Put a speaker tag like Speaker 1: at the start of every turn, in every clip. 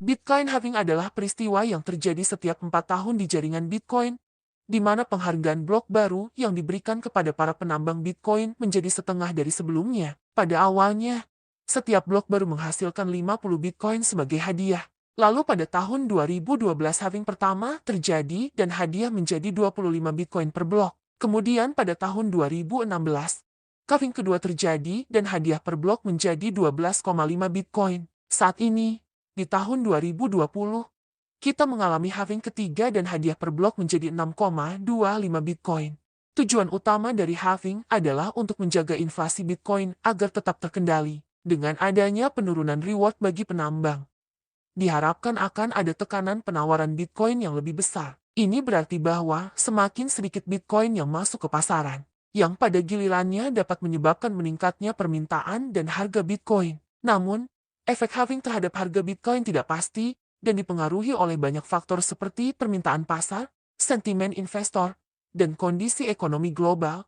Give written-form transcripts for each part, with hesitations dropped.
Speaker 1: Bitcoin halving adalah peristiwa yang terjadi setiap 4 tahun di jaringan Bitcoin, di mana penghargaan blok baru yang diberikan kepada para penambang Bitcoin menjadi setengah dari sebelumnya. Pada awalnya, setiap blok baru menghasilkan 50 Bitcoin sebagai hadiah. Lalu pada tahun 2012 halving pertama terjadi dan hadiah menjadi 25 Bitcoin per blok. Kemudian pada tahun 2016, halving kedua terjadi dan hadiah per blok menjadi 12,5 Bitcoin. Saat ini, di tahun 2020, kita mengalami halving ketiga dan hadiah per blok menjadi 6,25 Bitcoin. Tujuan utama dari halving adalah untuk menjaga inflasi Bitcoin agar tetap terkendali. Dengan adanya penurunan reward bagi penambang, diharapkan akan ada tekanan penawaran Bitcoin yang lebih besar. Ini berarti bahwa semakin sedikit Bitcoin yang masuk ke pasaran, yang pada gilirannya dapat menyebabkan meningkatnya permintaan dan harga Bitcoin. Namun, efek halving terhadap harga Bitcoin tidak pasti dan dipengaruhi oleh banyak faktor seperti permintaan pasar, sentimen investor, dan kondisi ekonomi global.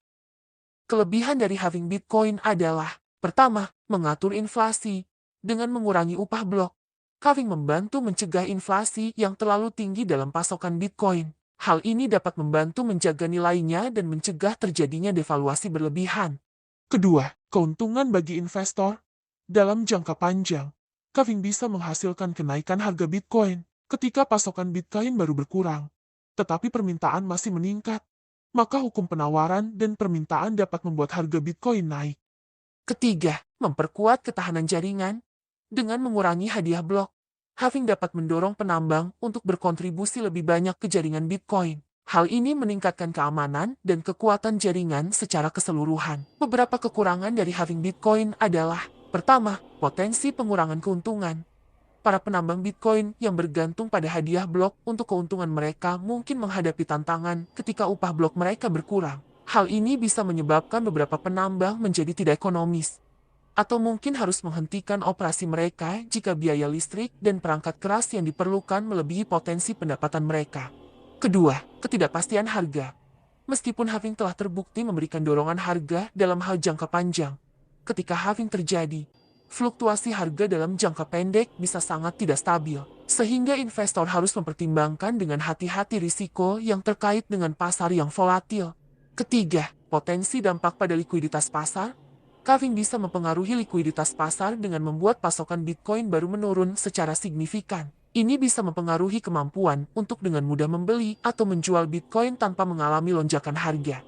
Speaker 1: Kelebihan dari halving Bitcoin adalah, pertama, mengatur inflasi. Dengan mengurangi upah blok, halving membantu mencegah inflasi yang terlalu tinggi dalam pasokan Bitcoin. Hal ini dapat membantu menjaga nilainya dan mencegah terjadinya devaluasi berlebihan. Kedua, keuntungan bagi investor. Dalam jangka panjang, halving bisa menghasilkan kenaikan harga Bitcoin ketika pasokan Bitcoin baru berkurang, tetapi permintaan masih meningkat. Maka hukum penawaran dan permintaan dapat membuat harga Bitcoin naik. Ketiga, memperkuat ketahanan jaringan. Dengan mengurangi hadiah blok, halving dapat mendorong penambang untuk berkontribusi lebih banyak ke jaringan Bitcoin. Hal ini meningkatkan keamanan dan kekuatan jaringan secara keseluruhan. Beberapa kekurangan dari halving Bitcoin adalah, pertama, potensi pengurangan keuntungan. Para penambang Bitcoin yang bergantung pada hadiah blok untuk keuntungan mereka mungkin menghadapi tantangan ketika upah blok mereka berkurang. Hal ini bisa menyebabkan beberapa penambang menjadi tidak ekonomis, atau mungkin harus menghentikan operasi mereka jika biaya listrik dan perangkat keras yang diperlukan melebihi potensi pendapatan mereka. Kedua, ketidakpastian harga. Meskipun halving telah terbukti memberikan dorongan harga dalam hal jangka panjang, ketika halving terjadi, fluktuasi harga dalam jangka pendek bisa sangat tidak stabil, sehingga investor harus mempertimbangkan dengan hati-hati risiko yang terkait dengan pasar yang volatil. Ketiga, potensi dampak pada likuiditas pasar. Halving bisa mempengaruhi likuiditas pasar dengan membuat pasokan Bitcoin baru menurun secara signifikan. Ini bisa mempengaruhi kemampuan untuk dengan mudah membeli atau menjual Bitcoin tanpa mengalami lonjakan harga.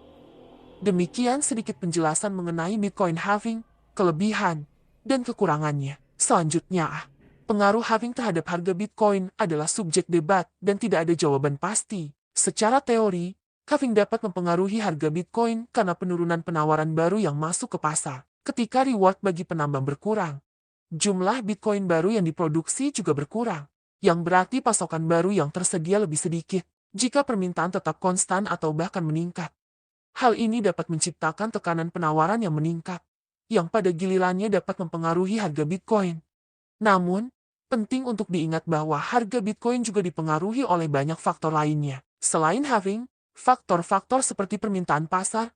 Speaker 1: Demikian sedikit penjelasan mengenai Bitcoin halving, kelebihan, dan kekurangannya. Selanjutnya, pengaruh halving terhadap harga Bitcoin adalah subjek debat dan tidak ada jawaban pasti. Secara teori, halving dapat mempengaruhi harga Bitcoin karena penurunan penawaran baru yang masuk ke pasar. Ketika reward bagi penambang berkurang, jumlah Bitcoin baru yang diproduksi juga berkurang, yang berarti pasokan baru yang tersedia lebih sedikit. Jika permintaan tetap konstan atau bahkan meningkat, hal ini dapat menciptakan tekanan penawaran yang meningkat, yang pada gilirannya dapat mempengaruhi harga Bitcoin. Namun, penting untuk diingat bahwa harga Bitcoin juga dipengaruhi oleh banyak faktor lainnya. Selain halving, faktor-faktor seperti permintaan pasar,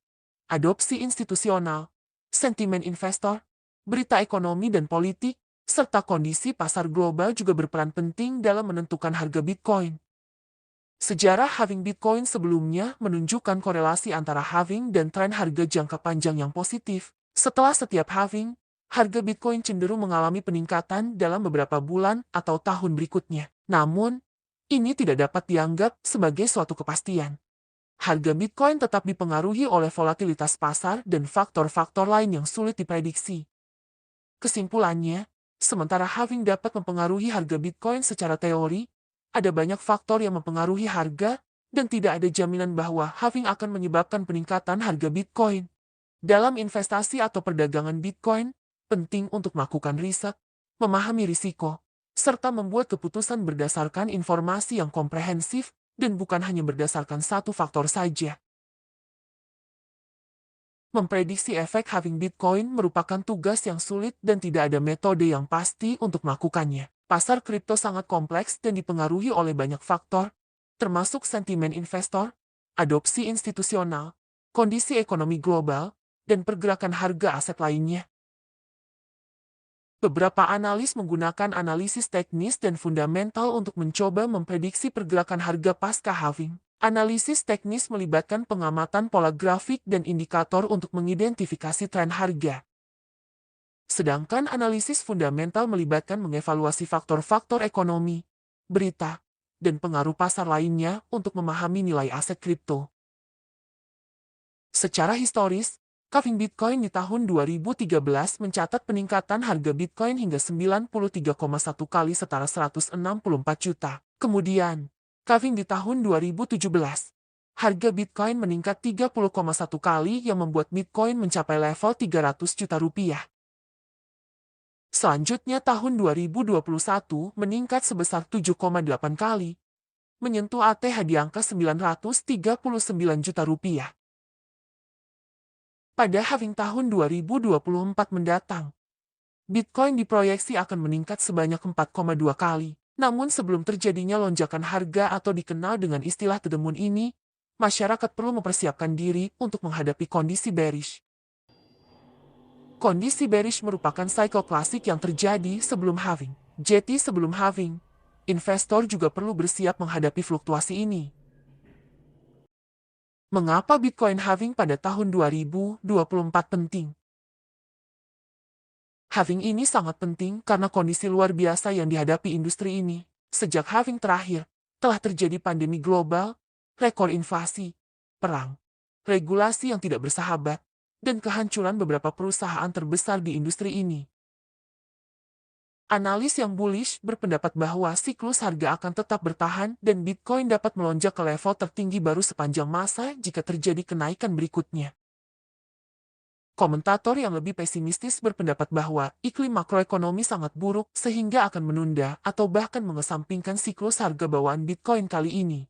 Speaker 1: adopsi institusional, sentimen investor, berita ekonomi dan politik, serta kondisi pasar global juga berperan penting dalam menentukan harga Bitcoin. Sejarah halving Bitcoin sebelumnya menunjukkan korelasi antara halving dan tren harga jangka panjang yang positif. Setelah setiap halving, harga Bitcoin cenderung mengalami peningkatan dalam beberapa bulan atau tahun berikutnya. Namun, ini tidak dapat dianggap sebagai suatu kepastian. Harga Bitcoin tetap dipengaruhi oleh volatilitas pasar dan faktor-faktor lain yang sulit diprediksi. Kesimpulannya, sementara halving dapat mempengaruhi harga Bitcoin secara teori, ada banyak faktor yang mempengaruhi harga, dan tidak ada jaminan bahwa halving akan menyebabkan peningkatan harga Bitcoin. Dalam investasi atau perdagangan Bitcoin, penting untuk melakukan riset, memahami risiko, serta membuat keputusan berdasarkan informasi yang komprehensif dan bukan hanya berdasarkan satu faktor saja. Memprediksi efek halving Bitcoin merupakan tugas yang sulit dan tidak ada metode yang pasti untuk melakukannya. Pasar kripto sangat kompleks dan dipengaruhi oleh banyak faktor, termasuk sentimen investor, adopsi institusional, kondisi ekonomi global, dan pergerakan harga aset lainnya. Beberapa analis menggunakan analisis teknis dan fundamental untuk mencoba memprediksi pergerakan harga pasca halving. Analisis teknis melibatkan pengamatan pola grafik dan indikator untuk mengidentifikasi tren harga. Sedangkan analisis fundamental melibatkan mengevaluasi faktor-faktor ekonomi, berita, dan pengaruh pasar lainnya untuk memahami nilai aset kripto. Secara historis, halving Bitcoin di tahun 2013 mencatat peningkatan harga Bitcoin hingga 93,1 kali setara 164 juta. Kemudian, halving di tahun 2017, harga Bitcoin meningkat 30,1 kali yang membuat Bitcoin mencapai level 300 juta rupiah. Selanjutnya tahun 2021 meningkat sebesar 7,8 kali, menyentuh ATH di angka 939 juta rupiah. Pada halving tahun 2024 mendatang, Bitcoin diproyeksi akan meningkat sebanyak 4,2 kali. Namun sebelum terjadinya lonjakan harga atau dikenal dengan istilah to the moon ini, masyarakat perlu mempersiapkan diri untuk menghadapi kondisi bearish. Kondisi bearish merupakan cycle klasik yang terjadi sebelum halving. Jadi sebelum halving, investor juga perlu bersiap menghadapi fluktuasi ini. Mengapa Bitcoin halving pada tahun 2024 penting? Halving ini sangat penting karena kondisi luar biasa yang dihadapi industri ini. Sejak halving terakhir, telah terjadi pandemi global, rekor inflasi, perang, regulasi yang tidak bersahabat, dan kehancuran beberapa perusahaan terbesar di industri ini. Analis yang bullish berpendapat bahwa siklus harga akan tetap bertahan dan Bitcoin dapat melonjak ke level tertinggi baru sepanjang masa jika terjadi kenaikan berikutnya. Komentator yang lebih pesimistis berpendapat bahwa iklim makroekonomi sangat buruk sehingga akan menunda atau bahkan mengesampingkan siklus harga bawaan Bitcoin kali ini.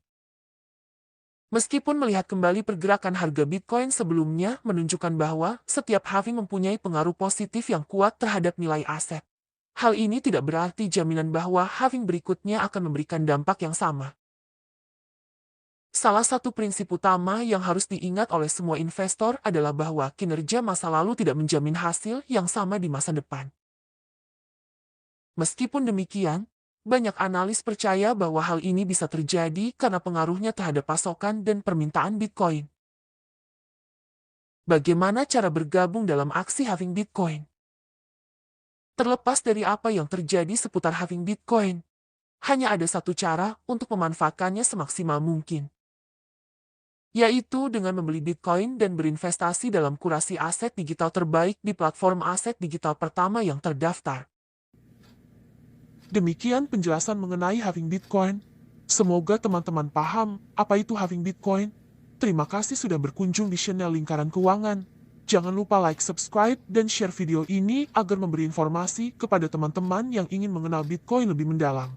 Speaker 1: Meskipun melihat kembali pergerakan harga Bitcoin sebelumnya menunjukkan bahwa setiap halving mempunyai pengaruh positif yang kuat terhadap nilai aset. Hal ini tidak berarti jaminan bahwa halving berikutnya akan memberikan dampak yang sama. Salah satu prinsip utama yang harus diingat oleh semua investor adalah bahwa kinerja masa lalu tidak menjamin hasil yang sama di masa depan. Meskipun demikian, banyak analis percaya bahwa hal ini bisa terjadi karena pengaruhnya terhadap pasokan dan permintaan Bitcoin. Bagaimana cara bergabung dalam aksi halving Bitcoin? Terlepas dari apa yang terjadi seputar halving Bitcoin, hanya ada satu cara untuk memanfaatkannya semaksimal mungkin, yaitu dengan membeli Bitcoin dan berinvestasi dalam kurasi aset digital terbaik di platform aset digital pertama yang terdaftar. Demikian penjelasan mengenai halving Bitcoin. Semoga teman-teman paham apa itu halving Bitcoin. Terima kasih sudah berkunjung di channel Lingkaran Keuangan. Jangan lupa like, subscribe, dan share video ini agar memberi informasi kepada teman-teman yang ingin mengenal Bitcoin lebih mendalam.